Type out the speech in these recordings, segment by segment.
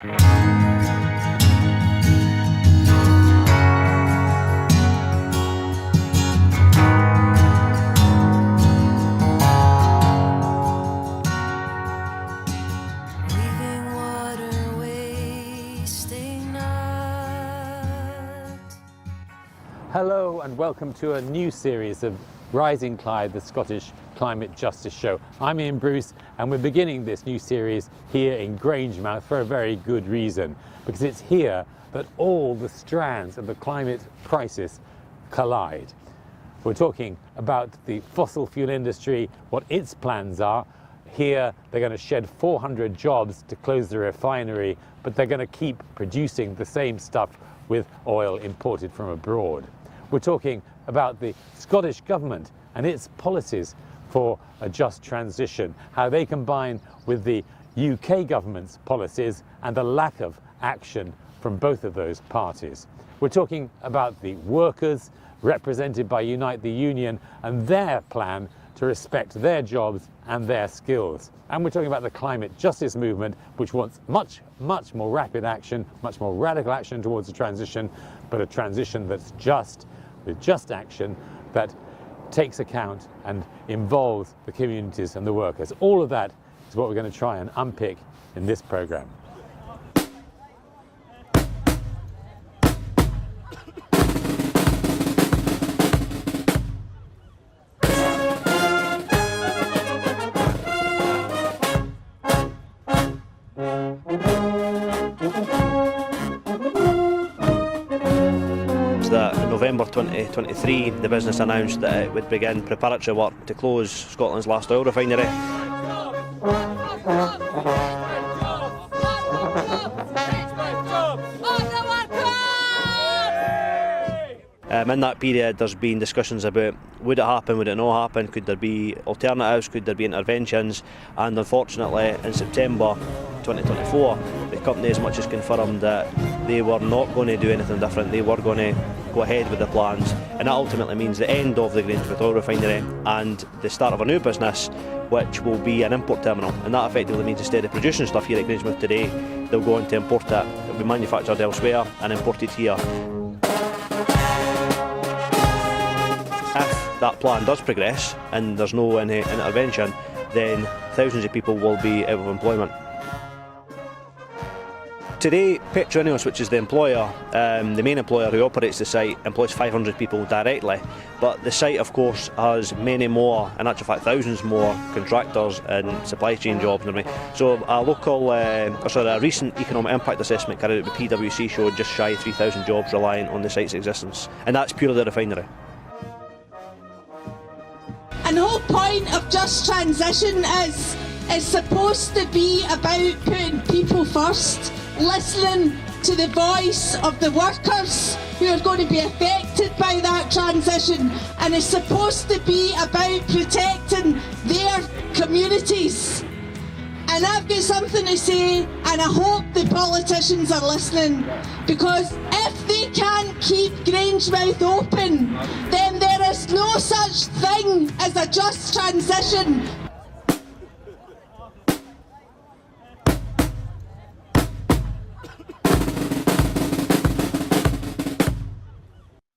Hello and welcome to a new series of Rising Clyde, the Scottish Climate Justice Show. I'm Iain Bruce and we're beginning this new series here in Grangemouth for a very good reason, because it's here that all the strands of the climate crisis collide. We're talking about the fossil fuel industry, what its plans are. Here they're going to shed 400 jobs to close the refinery, but they're going to keep producing the same stuff with oil imported from abroad. We're talking about the Scottish Government and its policies for a just transition, how they combine with the UK Government's policies and the lack of action from both of those parties. We're talking about the workers represented by Unite the Union and their plan to respect their jobs and their skills. And we're talking about the climate justice movement, which wants much more rapid action, much more radical action towards a transition, but a transition that's just, with just action that takes account and involves the communities and the workers. All of that is what we're going to try and unpick in this programme. November 2023, the business announced that it would begin preparatory work to close Scotland's last oil refinery. In that period there's been discussions about would it happen, would it not happen, could there be alternatives, could there be interventions, and unfortunately in September 2024 the company as much as confirmed that they were not going to do anything different, they were going to go ahead with the plans, and that ultimately means the end of the Grangemouth oil refinery and the start of a new business which will be an import terminal, and that effectively means instead of producing stuff here at Grangemouth today they'll go on to import it. It will be manufactured elsewhere and imported here. If that plan does progress and there's no intervention, then thousands of people will be out of employment. Today, Petroineos, which is the employer, the main employer who operates the site, employs 500 people directly, but the site of course has many more, in actual fact thousands more contractors and supply chain jobs and everything. So a recent economic impact assessment carried out by PwC showed just shy of 3,000 jobs reliant on the site's existence, and that's purely the refinery. And the whole point of just transition is supposed to be about putting people first, listening to the voice of the workers who are going to be affected by that transition, and it's supposed to be about protecting their communities. And I've got something to say, and I hope the politicians are listening, because if they can't keep Grangemouth open, then there is no such thing as a just transition.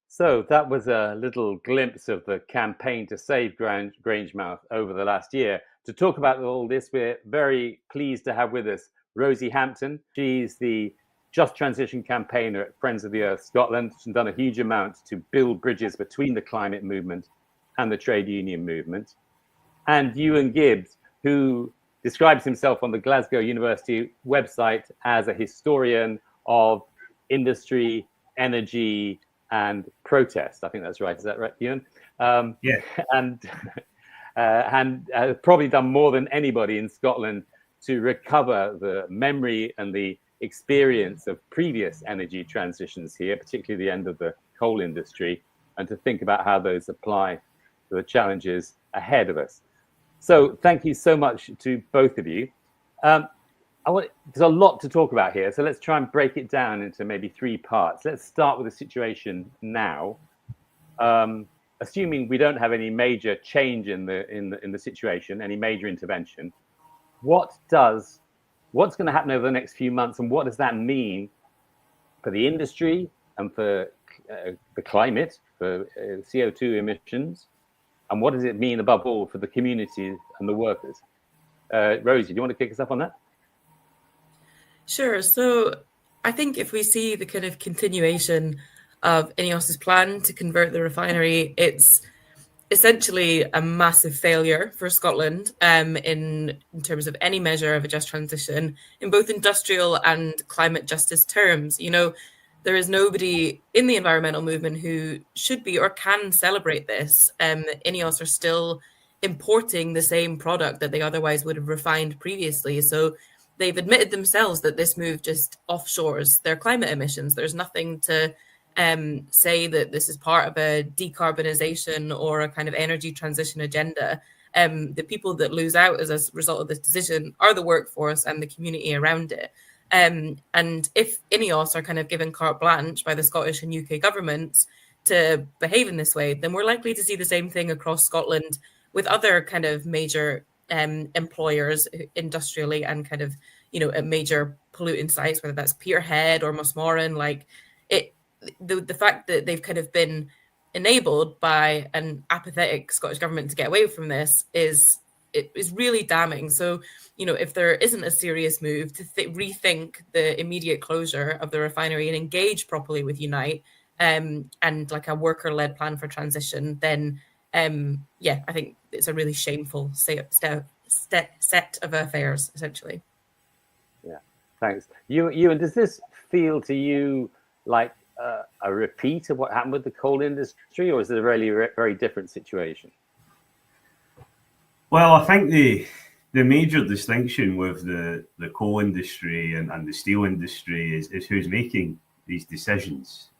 So that was a little glimpse of the campaign to save Grangemouth over the last year. To talk about all this, we're very pleased to have with us Rosie Hampton. She's the Just Transition campaigner at Friends of the Earth Scotland. She's done a huge amount to build bridges between the climate movement and the trade union movement. And Ewan Gibbs, who describes himself on the Glasgow University website as a historian of industry, energy, and protest. I think that's right. Is that right, Ewan? Yeah. And probably done more than anybody in Scotland to recover the memory and the experience of previous energy transitions here, particularly the end of the coal industry, and to think about how those apply to the challenges ahead of us. So thank you so much to both of you. There's a lot to talk about here, so let's try and break it down into maybe three parts. Let's start with the situation now. Assuming we don't have any major change in the situation, any major intervention, what does what's going to happen over the next few months, and what does that mean for the industry and for the climate, for CO2 emissions, and what does it mean above all for the communities and the workers? Rosie, do you want to kick us off on that? Sure. So I think if we see the kind of continuation of Ineos's plan to convert the refinery, it's essentially a massive failure for Scotland in terms of any measure of a just transition in both industrial and climate justice terms. You know, there is nobody in the environmental movement who should be or can celebrate this. Ineos are still importing the same product that they otherwise would have refined previously. So they've admitted themselves that this move just offshores their climate emissions. There's nothing to say that this is part of a decarbonisation or a kind of energy transition agenda. The people that lose out as a result of this decision are the workforce and the community around it. And if Ineos are kind of given carte blanche by the Scottish and UK governments to behave in this way, then we're likely to see the same thing across Scotland with other kind of major employers industrially and kind of, you know, at major polluting sites, whether that's Peterhead or Mossmoran. Like the fact that they've kind of been enabled by an apathetic Scottish government to get away from this is really damning. So, you know, if there isn't a serious move to rethink the immediate closure of the refinery and engage properly with Unite and like a worker-led plan for transition, then I think it's a really shameful set of affairs, essentially. Yeah, thanks. Ewan, does this feel to you like a repeat of what happened with the coal industry, or is it a really very different situation? Well, I think the major distinction with the coal industry and the steel industry is who's making these decisions.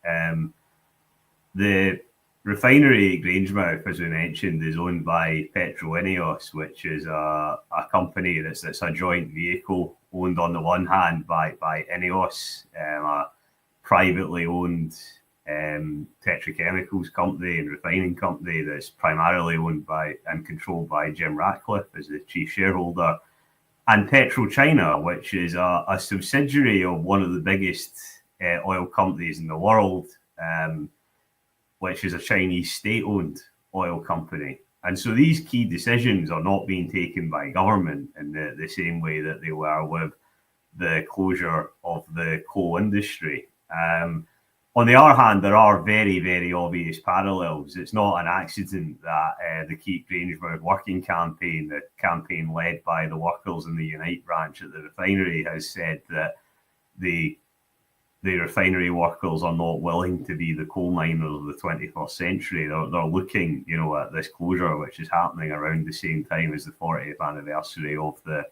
The refinery Grangemouth, as we mentioned, is owned by Petroineos, which is a company that's a joint vehicle owned on the one hand by Ineos, a privately owned petrochemicals company and refining company that's primarily owned by and controlled by Jim Ratcliffe as the chief shareholder, and PetroChina, which is a subsidiary of one of the biggest oil companies in the world, which is a Chinese state-owned oil company. And so these key decisions are not being taken by government in the same way that they were with the closure of the coal industry. On the other hand, there are very, very obvious parallels. It's not an accident that the Keep Grangemouth Working Campaign, the campaign led by the workers in the Unite branch at the refinery, has said that the refinery workers are not willing to be the coal miners of the 21st century. They're looking, you know, at this closure, which is happening around the same time as the 40th anniversary of the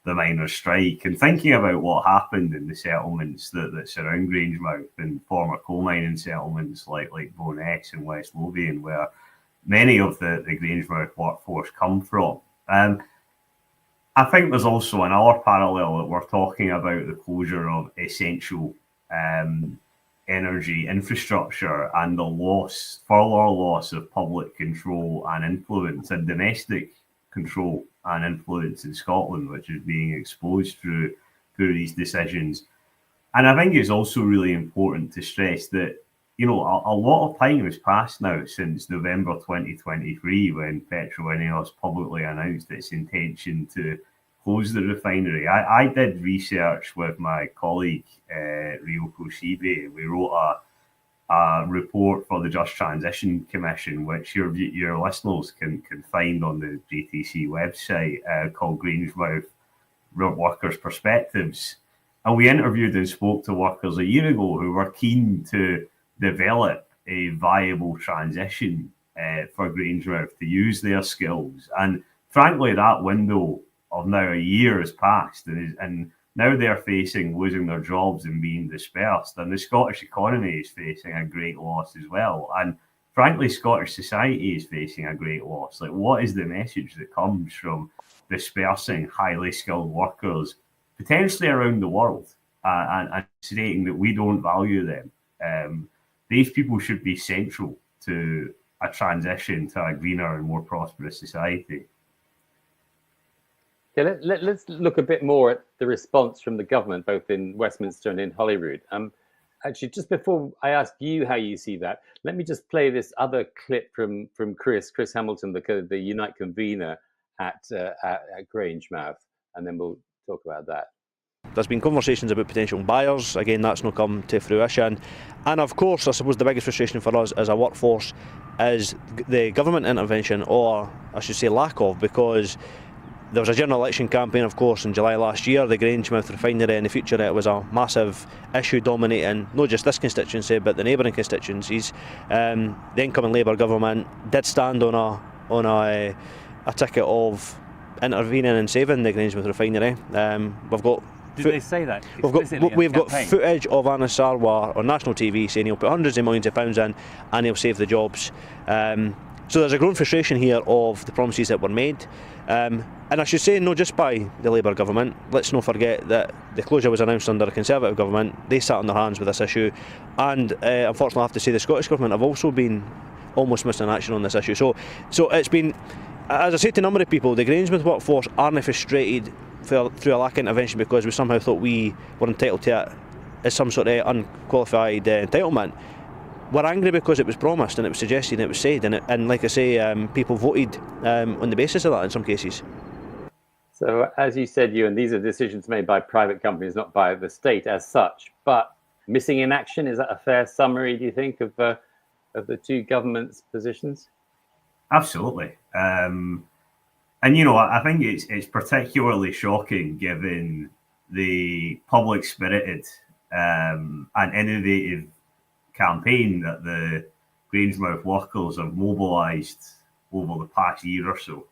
miners' strike, and thinking about what happened in the settlements that surround Grangemouth and former coal mining settlements like Bowness and West Lothian, where many of the Grangemouth workforce come from. I think there's also another parallel that we're talking about the closure of essential energy infrastructure and the further loss of public control and influence and domestic control and influence in Scotland, which is being exposed through these decisions. And I think it's also really important to stress that, you know, a lot of time has passed now since November 2023, when Petroineos publicly announced its intention to close the refinery. I did research with my colleague Ryoko Shibe. We wrote a report for the Just Transition Commission, which your listeners can find on the JTC website, called Grangemouth Workers' Perspectives. And we interviewed and spoke to workers a year ago who were keen to develop a viable transition for Grangemouth to use their skills. And frankly, that window of now a year has passed, and now they're facing losing their jobs and being dispersed, and the Scottish economy is facing a great loss as well. And frankly, Scottish society is facing a great loss. Like, what is the message that comes from dispersing highly skilled workers potentially around the world and stating that we don't value them? These people should be central to a transition to a greener and more prosperous society. Okay, let's look a bit more at the response from the government, both in Westminster and in Holyrood. Actually, just before I ask you how you see that, let me just play this other clip from Chris Hamilton, the Unite convener at Grangemouth, and then we'll talk about that. There's been conversations about potential buyers. Again, that's not come to fruition. And of course, I suppose the biggest frustration for us as a workforce is the government intervention, or I should say lack of, because there was a general election campaign, of course, in July last year. The Grangemouth refinery in the future, it was a massive issue dominating not just this constituency but the neighbouring constituencies. The incoming Labour government did stand on a ticket of intervening and saving the Grangemouth refinery. We've got. Did they say that? We've got footage of Anas Sarwar on national TV saying he'll put hundreds of millions of pounds in and he'll save the jobs. So there's a growing frustration here of the promises that were made. And I should say, not just by the Labour government. Let's not forget that the closure was announced under a Conservative government. They sat on their hands with this issue. And unfortunately, I have to say the Scottish government have also been almost missing action on this issue. So it's been, as I said to a number of people, the Grangemouth workforce aren't frustrated through a lack of intervention because we somehow thought we were entitled to it as some sort of unqualified entitlement. We're angry because it was promised and it was suggested and it was said, and like I say, people voted on the basis of that in some cases. So as you said, Ewan, these are decisions made by private companies, not by the state as such. But missing in action, is that a fair summary, do you think, of the two governments' positions? Absolutely. And, you know, I think it's particularly shocking given the public-spirited and innovative campaign that the Grangemouth workers have mobilised over the past year or so.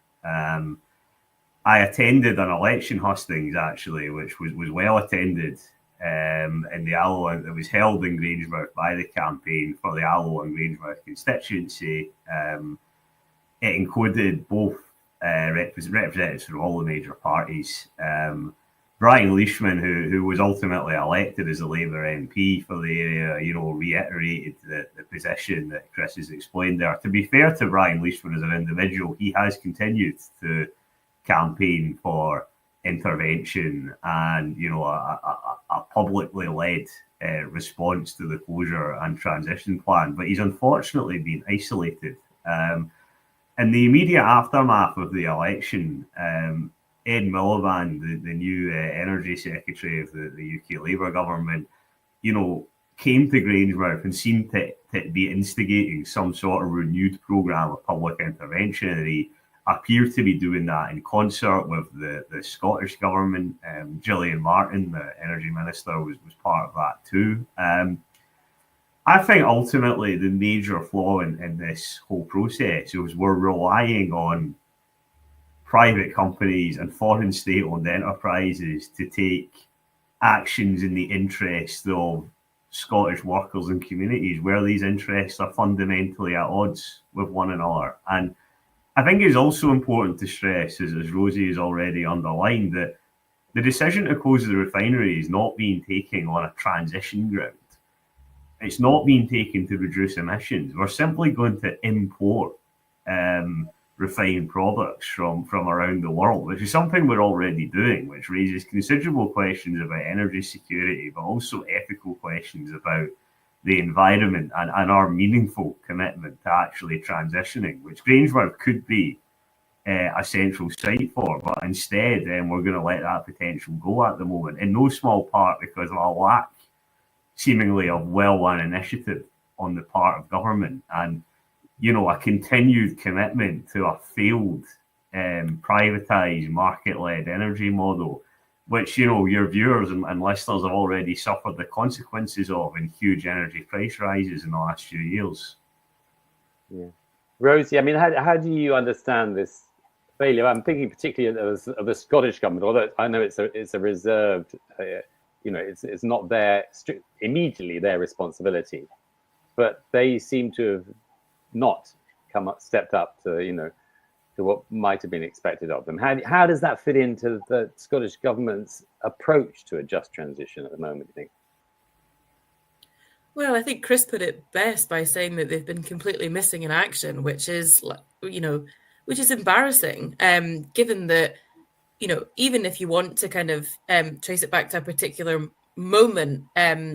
I attended an election hustings, actually, which was well attended in the Alloa that was held in Grangemouth by the campaign for the Alloa and Grangemouth constituency. It included both representatives from all the major parties. Brian Leishman, who was ultimately elected as a Labour MP for the area, you know, reiterated the position that Chris has explained there. To be fair to Brian Leishman as an individual, he has continued to campaign for intervention and, you know, a publicly led response to the closure and transition plan. But he's unfortunately been isolated. In the immediate aftermath of the election, Ed Miliband, the new Energy Secretary of the UK Labour government, you know, came to Grangemouth and seemed to be instigating some sort of renewed programme of public intervention. And he appeared to be doing that in concert with the Scottish government. Gillian Martin, the Energy Minister, was part of that too. I think ultimately the major flaw in this whole process was we're relying on private companies and foreign state-owned enterprises to take actions in the interest of Scottish workers and communities where these interests are fundamentally at odds with one another. And I think it's also important to stress, as Rosie has already underlined, that the decision to close the refinery is not being taken on a transition ground. It's not being taken to reduce emissions. We're simply going to import refined products from around the world, which is something we're already doing, which raises considerable questions about energy security, but also ethical questions about the environment and our meaningful commitment to actually transitioning, which Grangemouth could be a central site for. But instead, we're going to let that potential go at the moment, in no small part because of a lack, seemingly, of well-run initiative on the part of government and, you know, a continued commitment to a failed privatised market-led energy model, which, you know, your viewers and listeners have already suffered the consequences of in huge energy price rises in the last few years. Yeah. Rosie, I mean, how do you understand this failure? I'm thinking particularly of the Scottish government, although I know it's a reserved, you know, it's not immediately their responsibility, but they seem to have not stepped up to, you know, to what might have been expected of them. How does that fit into the Scottish government's approach to a just transition at the moment, do you think? Well, I think Chris put it best by saying that they've been completely missing in action, which is, you know, which is embarrassing, given that even if you want to kind of trace it back to a particular moment,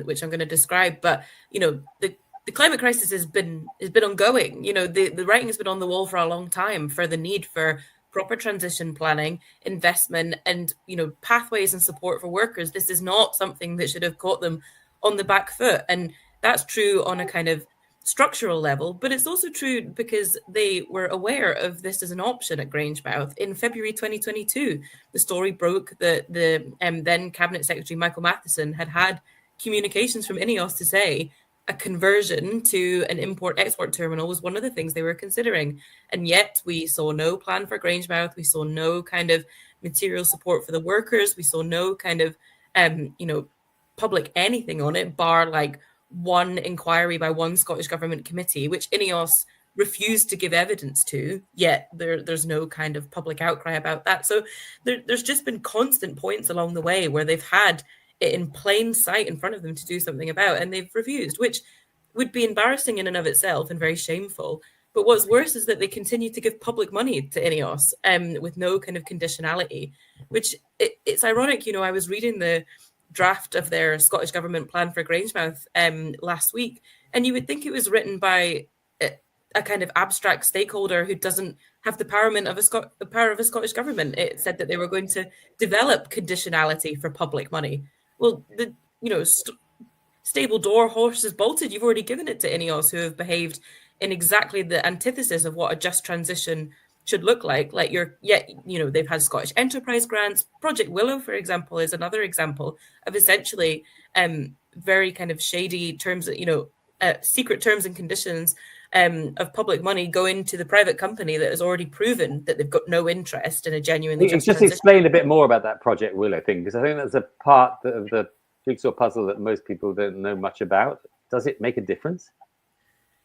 which I'm going to describe, but the climate crisis has been ongoing. The writing has been on the wall for a long time for the need for proper transition planning, investment, and pathways and support for workers. This is not something that should have caught them on the back foot, and that's true on a kind of structural level, but it's also true because they were aware of this as an option at Grangemouth. In February 2022, the story broke that the then Cabinet Secretary Michael Matheson had communications from Ineos to say a conversion to an import-export terminal was one of the things they were considering. And yet we saw no plan for Grangemouth. We saw no kind of material support for the workers. We saw no kind of, public anything on it, bar like one inquiry by one Scottish Government committee, which Ineos refused to give evidence to, yet there's no kind of public outcry about that. So there's just been constant points along the way where they've had it in plain sight in front of them to do something about, and they've refused, which would be embarrassing in and of itself and very shameful. But what's worse is that they continue to give public money to Ineos with no kind of conditionality, which it's ironic. I was reading the draft of their Scottish Government plan for Grangemouth last week, and you would think it was written by a kind of abstract stakeholder who doesn't have the power of a Scottish Government. It said that they were going to develop conditionality for public money. Well, stable door, horses bolted. You've already given it to Ineos, who have behaved in exactly the antithesis of what a just transition should look like. They've had Scottish enterprise grants. Project Willow, for example, is another example of essentially very kind of shady terms, secret terms and conditions of public money going to the private company that has already proven that they've got no interest in a genuinely just transition. Explain a bit more about that Project Willow thing, because I think that's a part of the jigsaw puzzle that most people don't know much about. Does it make a difference?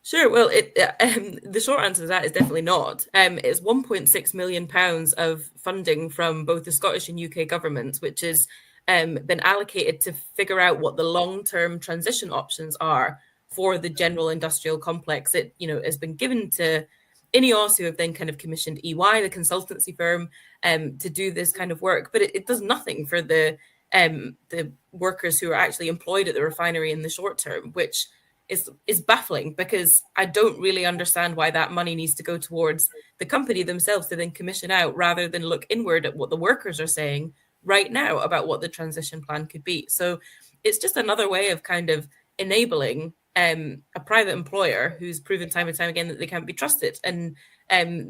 Sure. Well, the short answer to that is definitely not. It's £1.6 million of funding from both the Scottish and UK governments, which has been allocated to figure out what the long-term transition options are for the general industrial complex. It has been given to Ineos, who have then kind of commissioned EY, the consultancy firm, to do this kind of work. But it does nothing for the workers who are actually employed at the refinery in the short term, which is baffling, because I don't really understand why that money needs to go towards the company themselves to then commission out, rather than look inward at what the workers are saying right now about what the transition plan could be. So it's just another way of kind of enabling a private employer who's proven time and time again that they can't be trusted. And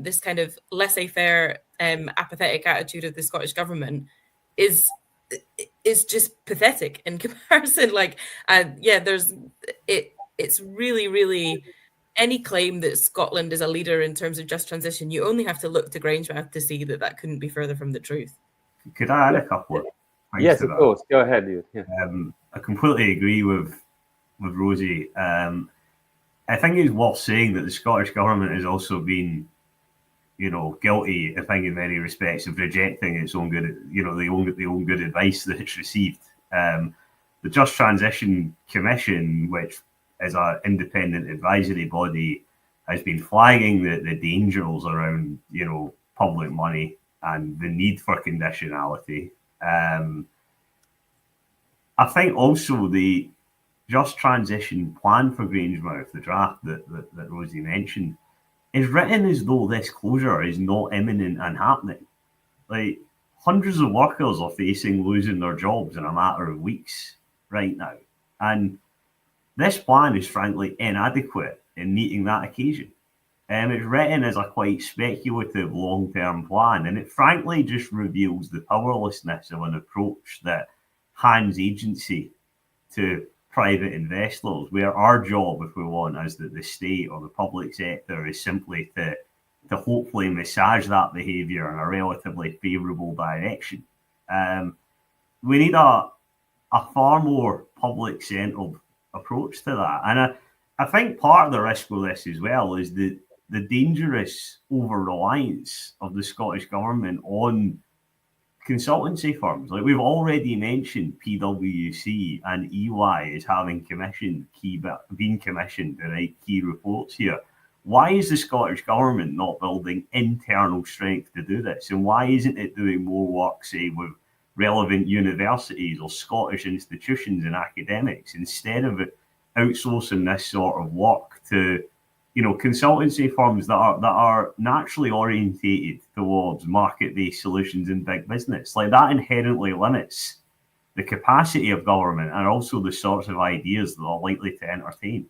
this kind of laissez-faire, apathetic attitude of the Scottish government is just pathetic in comparison. It's really, really, any claim that Scotland is a leader in terms of just transition, you only have to look to Grangemouth to see that couldn't be further from the truth. Could I add a couple of things? Yes, to of that? course. Go ahead. Yeah. I completely agree with Rosie. I think it's worth saying that the Scottish government has also been, guilty, I think, in many respects, of rejecting its own good, the own good advice that it's received. The Just Transition Commission, which is an independent advisory body, has been flagging the dangers around, public money and the need for conditionality. I think also the Just Transition plan for Grangemouth, the draft that Rosie mentioned, is written as though this closure is not imminent and happening. Like, hundreds of workers are facing losing their jobs in a matter of weeks right now. And this plan is frankly inadequate in meeting that occasion. It's written as a quite speculative long-term plan, and it frankly just reveals the powerlessness of an approach that hands agency to private investors, where our job, if we want, as the state or the public sector, is simply to hopefully massage that behaviour in a relatively favourable direction. We need a far more public-centred approach to that. And I think part of the risk with this as well is the dangerous over-reliance of the Scottish Government on consultancy firms. Like, we've already mentioned PwC and EY as having been commissioned to write key reports here. why is the Scottish Government not building internal strength to do this? And why isn't it doing more work, say, with relevant universities or Scottish institutions and academics, instead of outsourcing this sort of work to, consultancy firms that are naturally orientated towards market-based solutions in big business? Like, that inherently limits the capacity of government and also the sorts of ideas that are likely to entertain.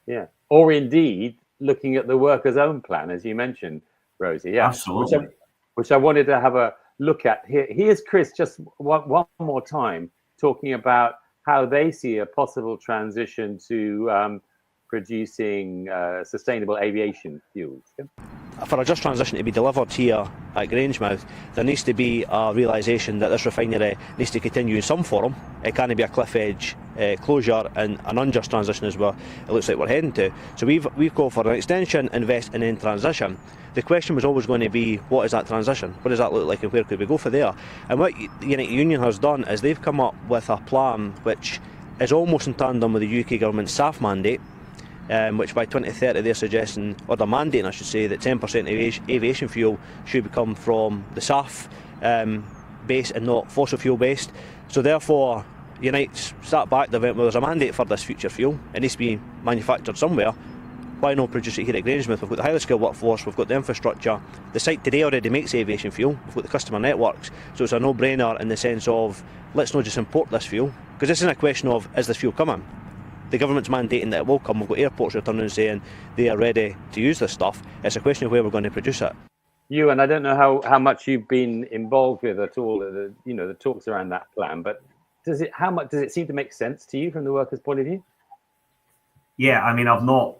Yeah, or indeed looking at the workers' own plan, as you mentioned, Rosie. Yeah, absolutely. Which I wanted to have a look at. Here's Chris just one more time talking about how they see a possible transition to producing sustainable aviation fuels. For a just transition to be delivered here at Grangemouth, there needs to be a realisation that this refinery needs to continue in some form. It can't be a cliff edge closure and an unjust transition as well. It looks like we're heading to. So we've called for an extension, invest and then transition. The question was always going to be, what is that transition? What does that look like and where could we go for there? And what the United Union has done is they've come up with a plan which is almost in tandem with the UK government's SAF mandate, which by 2030 they're suggesting, or they're mandating I should say, that 10% aviation fuel should come from the SAF base and not fossil fuel based. So therefore, Unite sat back, they went, well, there's a mandate for this future fuel, it needs to be manufactured somewhere. Why not produce it here at Grangemouth? We've got the highly skilled workforce, we've got the infrastructure. The site today already makes aviation fuel, we've got the customer networks, so it's a no-brainer in the sense of, let's not just import this fuel, because this isn't a question of, is this fuel coming? The government's mandating that it will come. We've got airports returning and saying they are ready to use this stuff. It's a question of where we're going to produce it. Ewan, I don't know how much you've been involved with at all, the talks around that plan, but does it seem to make sense to you from the workers' point of view? Yeah, I mean, I've not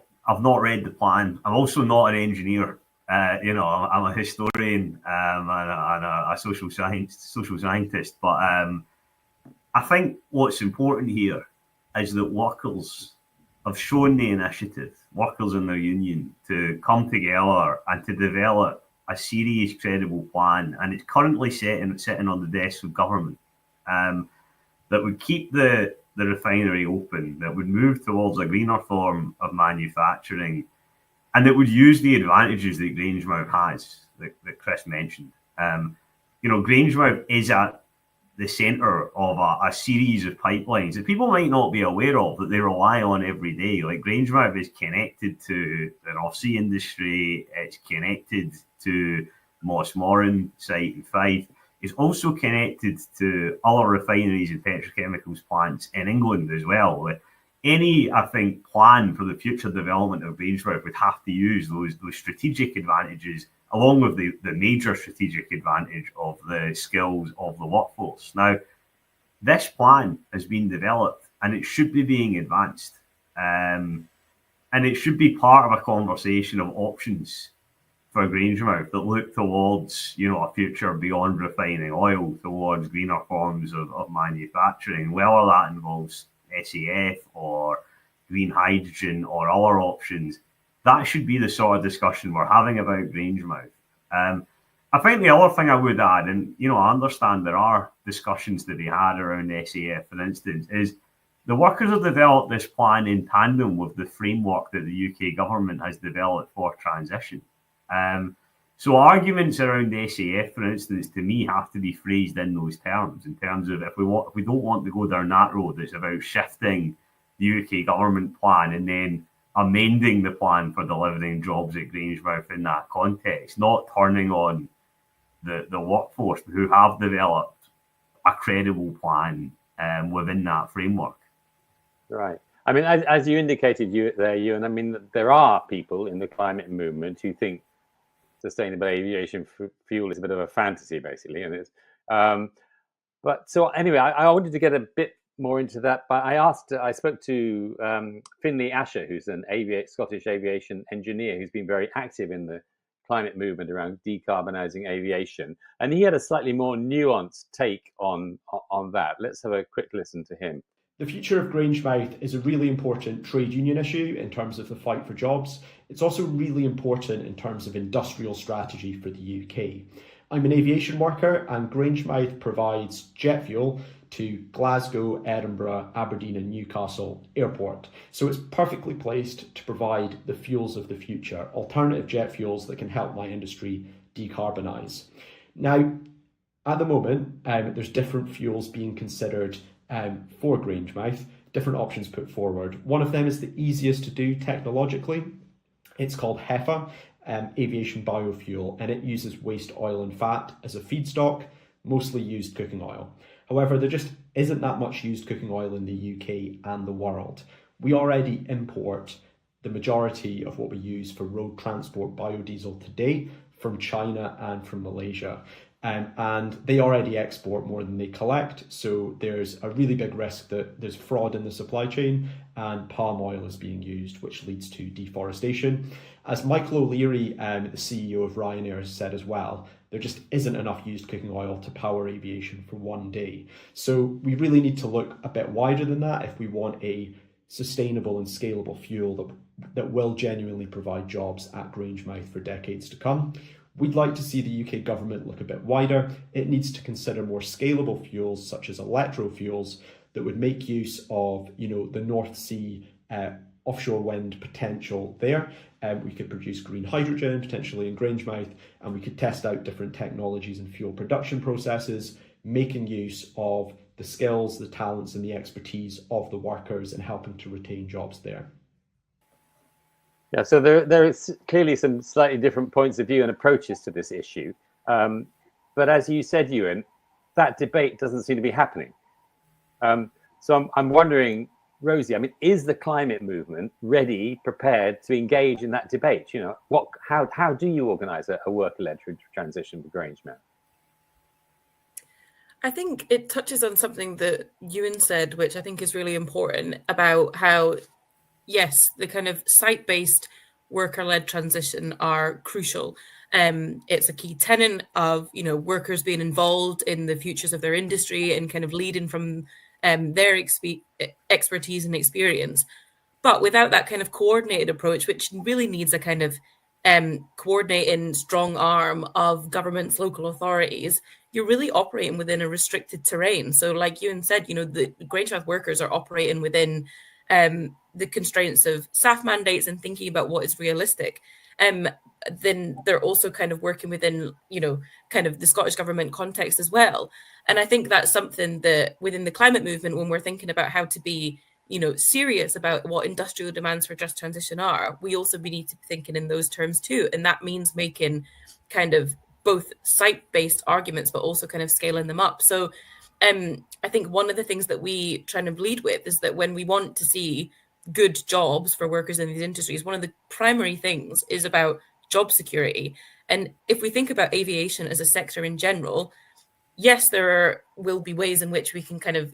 read the plan. I'm also not an engineer. I'm a historian and a social scientist. But I think what's important here is that workers have shown the initiative, workers in their union, to come together and to develop a serious, credible plan. And it's currently sitting on the desk of government that would keep the refinery open, that would move towards a greener form of manufacturing, and that would use the advantages that Grangemouth has, that Chris mentioned. Grangemouth is at the centre of a series of pipelines that people might not be aware of, that they rely on every day. Like, Grangemouth is connected to the North Sea industry, it's connected to Mossmoran site in Fife. It's also connected to other refineries and petrochemicals plants in England as well. Any, I think, plan for the future development of Grangemouth would have to use those strategic advantages, along with the major strategic advantage of the skills of the workforce. Now, this plan has been developed and it should be being advanced. And it should be part of a conversation of options for Grangemouth that look towards, a future beyond refining oil, towards greener forms of manufacturing, whether that involves SAF or green hydrogen or other options. That should be the sort of discussion we're having about Grangemouth. I think the other thing I would add, and I understand there are discussions to be had around SAF, for instance, is the workers have developed this plan in tandem with the framework that the UK government has developed for transition. So arguments around SAF, for instance, to me have to be phrased in those terms, in terms of if we don't want to go down that road, it's about shifting the UK government plan and then amending the plan for delivering jobs at Grangemouth in that context, not turning on the workforce who have developed a credible plan within that framework. Right. I mean, as you indicated Ewan, I mean, there are people in the climate movement who think sustainable aviation fuel is a bit of a fantasy, basically, and it's. But so anyway, I wanted to get a bit more into that. But I spoke to Finlay Asher, who's an Scottish aviation engineer, who's been very active in the climate movement around decarbonising aviation, and he had a slightly more nuanced take on that. Let's have a quick listen to him. The future of Grangemouth is a really important trade union issue in terms of the fight for jobs. It's also really important in terms of industrial strategy for the UK. I'm an aviation worker and Grangemouth provides jet fuel to Glasgow, Edinburgh, Aberdeen and Newcastle Airport. So it's perfectly placed to provide the fuels of the future, alternative jet fuels that can help my industry decarbonise. Now, at the moment, there's different fuels being considered for Grangemouth, different options put forward. One of them is the easiest to do technologically. It's called HEFA, aviation biofuel, and it uses waste oil and fat as a feedstock, mostly used cooking oil. However, there just isn't that much used cooking oil in the UK and the world. We already import the majority of what we use for road transport biodiesel today from China and from Malaysia. And they already export more than they collect, so there's a really big risk that there's fraud in the supply chain and palm oil is being used, which leads to deforestation. As Michael O'Leary, the CEO of Ryanair, has said as well, there just isn't enough used cooking oil to power aviation for one day. So we really need to look a bit wider than that if we want a sustainable and scalable fuel that will genuinely provide jobs at Grangemouth for decades to come. We'd like to see the UK government look a bit wider. It needs to consider more scalable fuels such as electrofuels that would make use of, the North Sea offshore wind potential there. We could produce green hydrogen potentially in Grangemouth, and we could test out different technologies and fuel production processes, making use of the skills, the talents and the expertise of the workers and helping to retain jobs there. Yeah, so there is clearly some slightly different points of view and approaches to this issue. But as you said, Ewan, that debate doesn't seem to be happening. So I'm wondering, Rosie, is the climate movement ready, prepared to engage in that debate? How do you organise a worker-led transition for Grangemouth? I think it touches on something that Ewan said, which I think is really important about how, yes, the kind of site-based worker-led transition are crucial. It's a key tenet of, workers being involved in the futures of their industry and kind of leading from their expertise and experience. But without that kind of coordinated approach, which really needs a kind of coordinating strong arm of governments, local authorities, you're really operating within a restricted terrain. So like Ewan said, the Grangemouth workers are operating within the constraints of SAF mandates and thinking about what is realistic. Then they're also kind of working within, kind of the Scottish Government context as well. And I think that's something that within the climate movement, when we're thinking about how to be, serious about what industrial demands for just transition are, we also need to be thinking in those terms too. And that means making kind of both site-based arguments, but also kind of scaling them up. So I think one of the things that we try to lead with is that when we want to see good jobs for workers in these industries, one of the primary things is about job security. And if we think about aviation as a sector in general, yes, there will be ways in which we can kind of,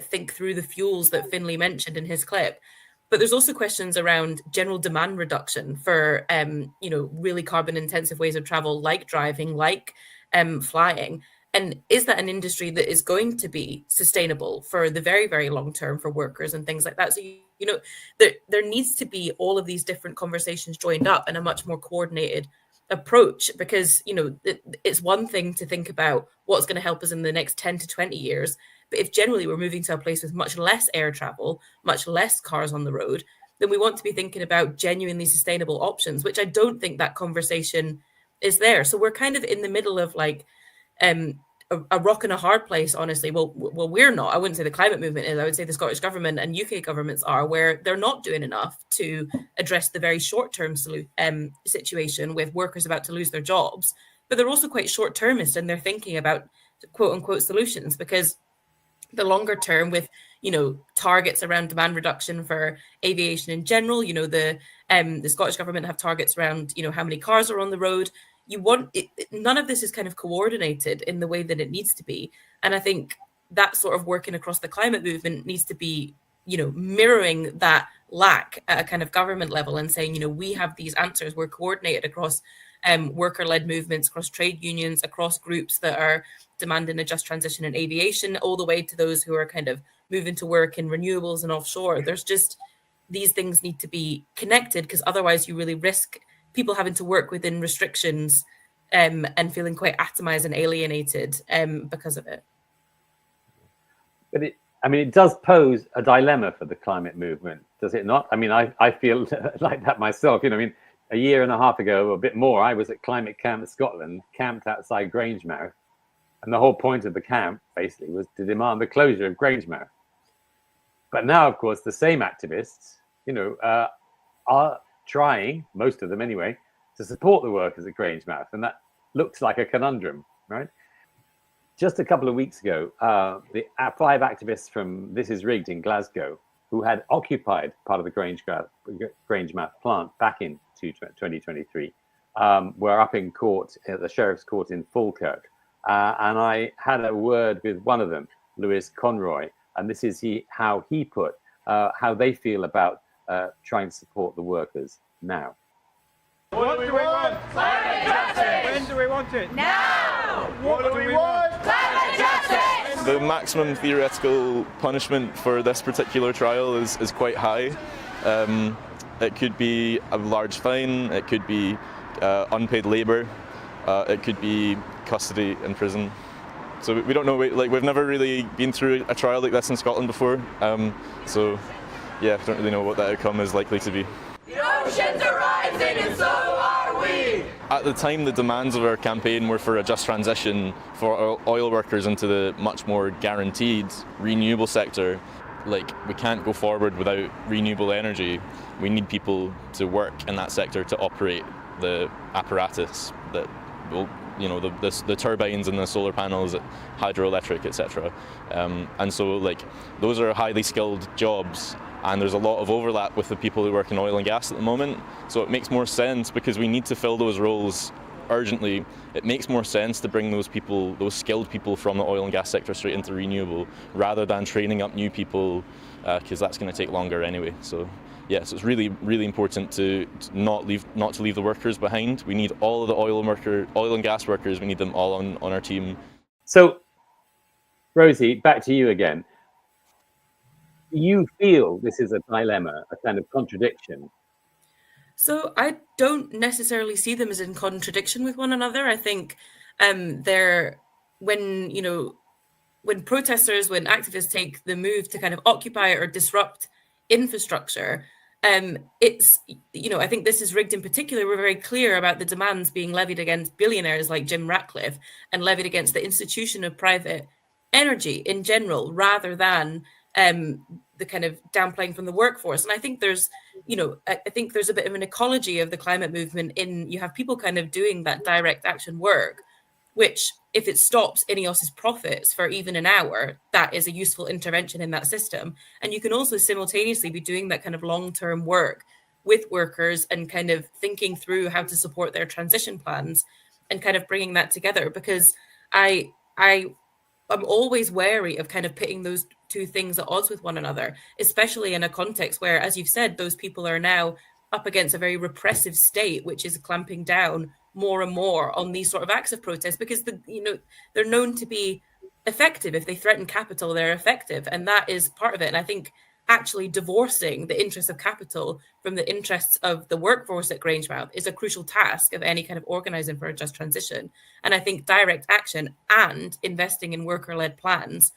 think through the fuels that Finlay mentioned in his clip. But there's also questions around general demand reduction for, really carbon intensive ways of travel, like driving, like flying. And is that an industry that is going to be sustainable for the very, very long term for workers and things like that? So, there needs to be all of these different conversations joined up and a much more coordinated approach, because, it's one thing to think about what's going to help us in the next 10 to 20 years. But if generally we're moving to a place with much less air travel, much less cars on the road, then we want to be thinking about genuinely sustainable options, which I don't think that conversation is there. So we're kind of in the middle of like, a rock and a hard place, honestly. Well, we're not. I wouldn't say the climate movement is. I would say the Scottish Government and UK governments are, where they're not doing enough to address the very short-term situation with workers about to lose their jobs. But they're also quite short-termist, and they're thinking about quote-unquote solutions, because the longer term with, targets around demand reduction for aviation in general, the Scottish Government have targets around, how many cars are on the road. None of this is kind of coordinated in the way that it needs to be. And I think that sort of working across the climate movement needs to be, mirroring that lack at a kind of government level and saying, we have these answers. We're coordinated across worker-led movements, across trade unions, across groups that are demanding a just transition in aviation, all the way to those who are kind of moving to work in renewables and offshore. There's just, these things need to be connected, because otherwise you really risk people having to work within restrictions and feeling quite atomized and alienated because of it. But it does pose a dilemma for the climate movement, does it not? I mean, I feel like that myself. A year and a half ago, or a bit more, I was at Climate Camp Scotland, camped outside Grangemouth, and the whole point of the camp basically was to demand the closure of Grangemouth. But now, of course, the same activists, are trying, most of them anyway, to support the workers at Grangemouth, and that looks like a conundrum, right? Just a couple of weeks ago, the 5 activists from This Is Rigged in Glasgow, who had occupied part of the Grangemouth plant back in 2023, were up in court at the Sheriff's Court in Falkirk. And I had a word with one of them, Lewis Conroy, and this is how he put how they feel about trying to support the workers now. What do we want? Climate justice! When do we want it? Now! What do we want? Climate justice! The maximum theoretical punishment for this particular trial is quite high. It could be a large fine, it could be unpaid labour, it could be custody in prison. So we don't know, we've never really been through a trial like this in Scotland before, so yeah, I don't really know what that outcome is likely to be. The oceans are rising and so are we! At the time, the demands of our campaign were for a just transition for oil workers into the much more guaranteed renewable sector. We can't go forward without renewable energy. We need people to work in that sector to operate the apparatus that will, the turbines and the solar panels, hydroelectric, etc. And so, those are highly skilled jobs. And there's a lot of overlap with the people who work in oil and gas at the moment. So it makes more sense, because we need to fill those roles urgently. It makes more sense to bring those skilled people from the oil and gas sector straight into renewable, rather than training up new people, because that's going to take longer anyway. So yeah, so it's really, really important to not leave the workers behind. We need all of the oil and gas workers. We need them all on our team. So, Rosie, back to you again. You feel this is a dilemma, a kind of contradiction? So I don't necessarily see them as in contradiction with one another. I think when protesters, when activists take the move to kind of occupy or disrupt infrastructure, I think This Is Rigged in particular, we're very clear about the demands being levied against billionaires like Jim Ratcliffe and levied against the institution of private energy in general, rather than the kind of downplaying from the workforce. And I think there's a bit of an ecology of the climate movement in you have people kind of doing that direct action work, which if it stops Ineos's profits for even an hour, that is a useful intervention in that system. And you can also simultaneously be doing that kind of long-term work with workers and kind of thinking through how to support their transition plans and kind of bringing that together, because I'm always wary of kind of pitting those two things at odds with one another, especially in a context where, as you've said, those people are now up against a very repressive state, which is clamping down more and more on these sort of acts of protest, because they're known to be effective. If they threaten capital, they're effective, and that is part of it. And I think actually divorcing the interests of capital from the interests of the workforce at Grangemouth is a crucial task of any kind of organising for a just transition. And I think direct action and investing in worker-led plans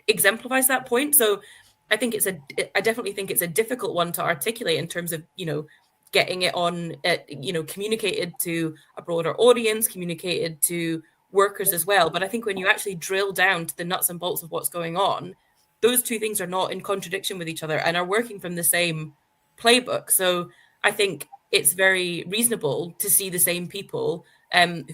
exemplifies that point. So I definitely think it's a difficult one to articulate in terms of, getting it on, communicated to a broader audience, communicated to workers as well. But I think when you actually drill down to the nuts and bolts of what's going on, those two things are not in contradiction with each other and are working from the same playbook. So I think it's very reasonable to see the same people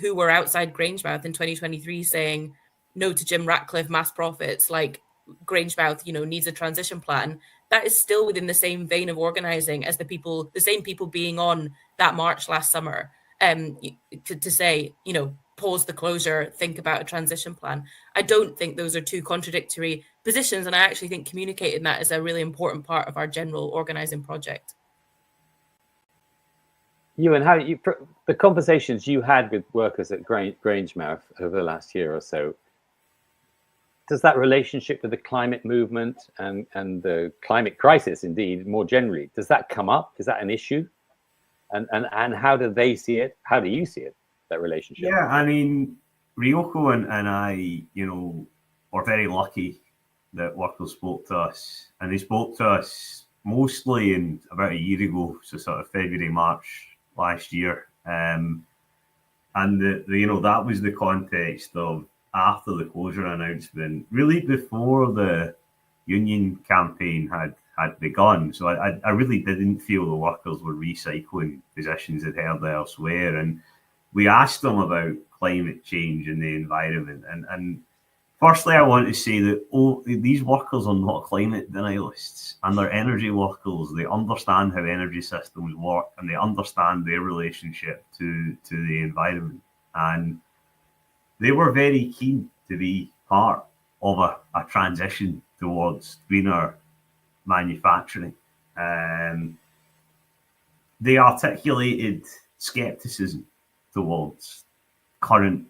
who were outside Grangemouth in 2023 saying no to Jim Ratcliffe, mass profits, like Grangemouth, needs a transition plan. That is still within the same vein of organising as the same people being on that march last summer to say, pause the closure, think about a transition plan. I don't think those are two contradictory positions, and I actually think communicating that is a really important part of our general organising project. Ewan, the conversations you had with workers at Grangemouth over the last year or so, does that relationship with the climate movement and the climate crisis, indeed, more generally, does that come up? Is that an issue? And how do they see it? How do you see it, that relationship? Yeah, I mean, Ryoko and I, are very lucky that workers spoke to us, and they spoke to us mostly in about a year ago, so sort of February, March last year. And that was the context of after the closure announcement, really before the union campaign had begun. So I really didn't feel the workers were recycling positions they'd heard elsewhere. And we asked them about climate change and the environment. And firstly, I want to say that these workers are not climate denialists, and they're energy workers. They understand how energy systems work, and they understand their relationship to the environment. And they were very keen to be part of a transition towards greener manufacturing. They articulated scepticism towards current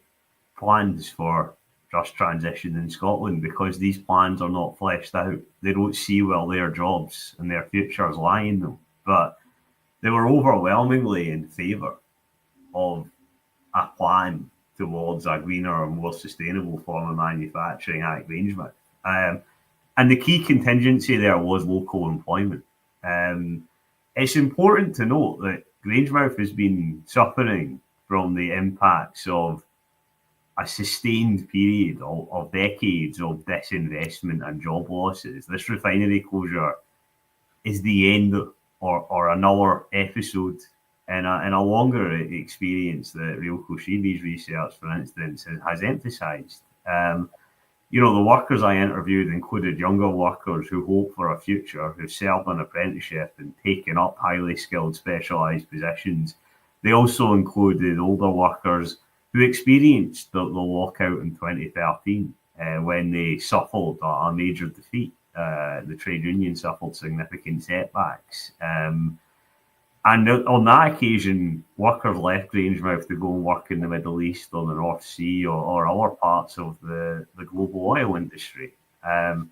plans for just transition in Scotland because these plans are not fleshed out. They don't see where their jobs and their futures lie in them. But they were overwhelmingly in favour of a plan towards a greener and more sustainable form of manufacturing at Grangemouth. And the key contingency there was local employment. It's important to note that Grangemouth has been suffering from the impacts of a sustained period of decades of disinvestment and job losses. This refinery closure is the end or another episode in a longer experience that Real Koshibi's research, for instance, has emphasised. The workers I interviewed included younger workers who hope for a future, who served an apprenticeship and taken up highly skilled specialised positions. They also included older workers who experienced the lockout in 2013 when they suffered a major defeat. The trade union suffered significant setbacks. And on that occasion, workers left Grangemouth to go and work in the Middle East or the North Sea or other parts of the global oil industry. And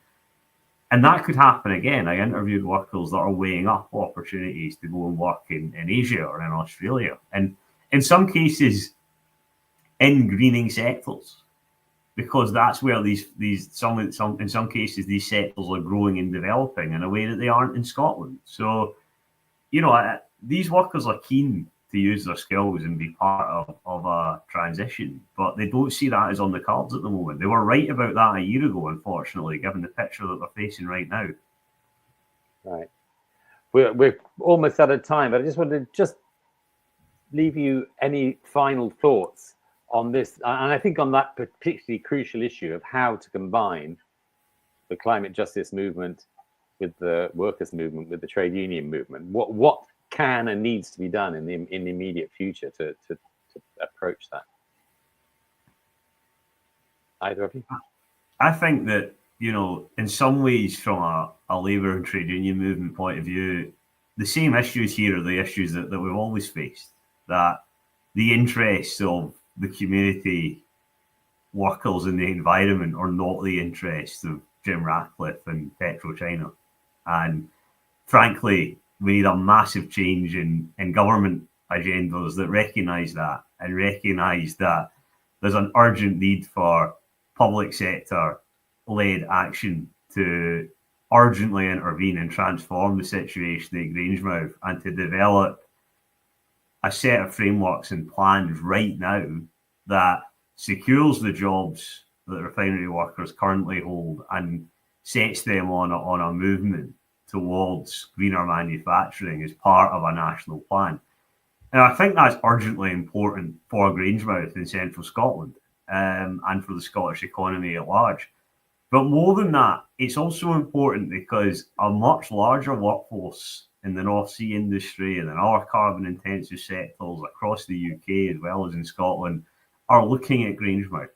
that could happen again. I interviewed workers that are weighing up opportunities to go and work in Asia or in Australia. And in some cases, in greening sectors, because that's where in some cases these sectors are growing and developing in a way that they aren't in Scotland. So, these workers are keen to use their skills and be part of a transition, but they don't see that as on the cards at the moment. They were right about that a year ago, unfortunately, given the picture that they're facing right now. Right. We're almost out of time, but I just wanted to leave you any final thoughts on this, and I think on that particularly crucial issue of how to combine the climate justice movement with the workers' movement, with the trade union movement. What can and needs to be done in the immediate future to approach that? Either of you? I think that, in some ways, from a labour and trade union movement point of view, the same issues here are the issues that we've always faced. That the interests of the community workers in the environment are not the interests of Jim Ratcliffe and Petroineos. And frankly, we need a massive change in government agendas that recognise that and recognise that there's an urgent need for public sector-led action to urgently intervene and transform the situation at Grangemouth and to develop a set of frameworks and plans right now that secures the jobs that refinery workers currently hold and sets them on a movement towards greener manufacturing as part of a national plan. And I think that's urgently important for Grangemouth in central Scotland and for the Scottish economy at large. But more than that, it's also important because a much larger workforce in the North Sea industry and in other carbon-intensive sectors across the UK as well as in Scotland are looking at Grangemouth.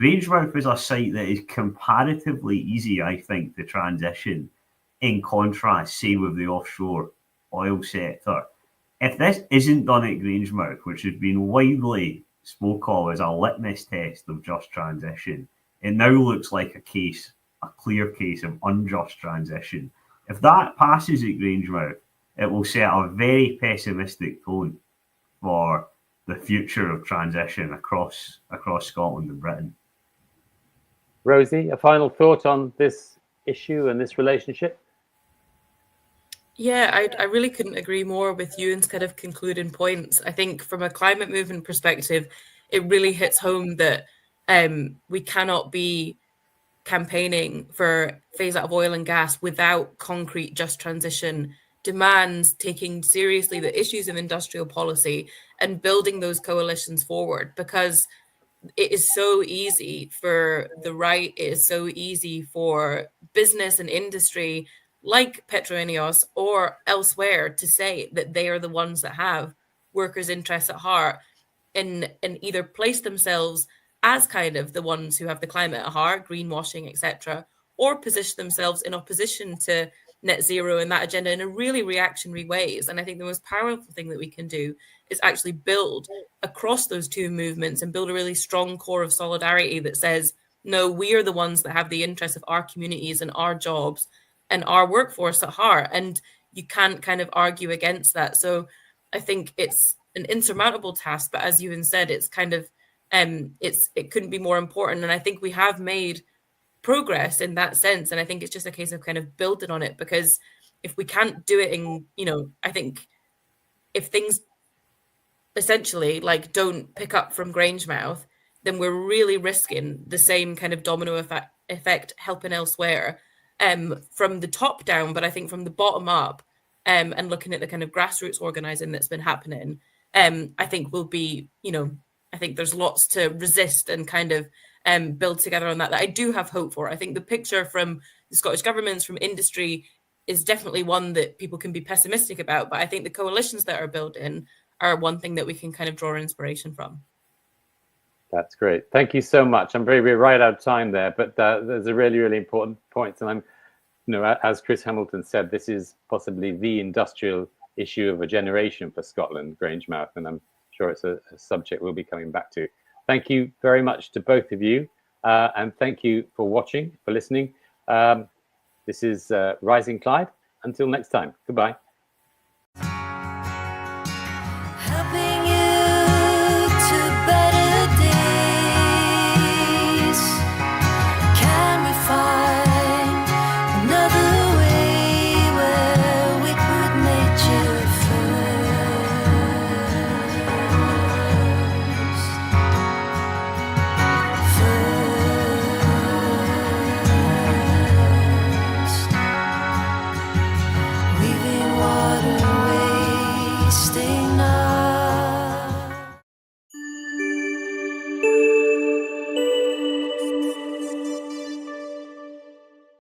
Grangemouth is a site that is comparatively easy, I think, to transition, in contrast, say, with the offshore oil sector. If this isn't done at Grangemouth, which has been widely spoke of as a litmus test of just transition, it now looks like a clear case of unjust transition. If that passes at Grangemouth, it will set a very pessimistic tone for the future of transition across Scotland and Britain. Rosie, a final thought on this issue and this relationship? Yeah, I really couldn't agree more with Ewan's kind of concluding points. I think from a climate movement perspective, it really hits home that we cannot be campaigning for phase out of oil and gas without concrete just transition demands, taking seriously the issues of industrial policy and building those coalitions forward, because it is so easy for the right, it is so easy for business and industry like Petroineos or elsewhere to say that they are the ones that have workers' interests at heart, and either place themselves as kind of the ones who have the climate at heart, greenwashing, etc., or position themselves in opposition to net zero and that agenda in a really reactionary ways. And I think the most powerful thing that we can do is actually build across those two movements and build a really strong core of solidarity that says, no, we are the ones that have the interests of our communities and our jobs and our workforce at heart. And you can't kind of argue against that. So I think it's an insurmountable task, but as Ewan said, it's kind of it couldn't be more important. And I think we have made progress in that sense. And I think it's just a case of kind of building on it, because if we can't do it in, I think if things essentially like don't pick up from Grangemouth, then we're really risking the same kind of domino effect helping elsewhere from the top down. But I think from the bottom up and looking at the kind of grassroots organizing that's been happening, I think will be, I think there's lots to resist and kind of build together on that I do have hope for. I think the picture from the Scottish governments, from industry, is definitely one that people can be pessimistic about. But I think the coalitions that are building are one thing that we can kind of draw inspiration from. That's great. Thank you so much. We're right out of time there, but there's a really, really important point. And as Chris Hamilton said, this is possibly the industrial issue of a generation for Scotland, Grangemouth, and I'm sure it's a subject we'll be coming back to. Thank you very much to both of you, and thank you for watching, for listening. This is Rising Clyde. Until next time, goodbye.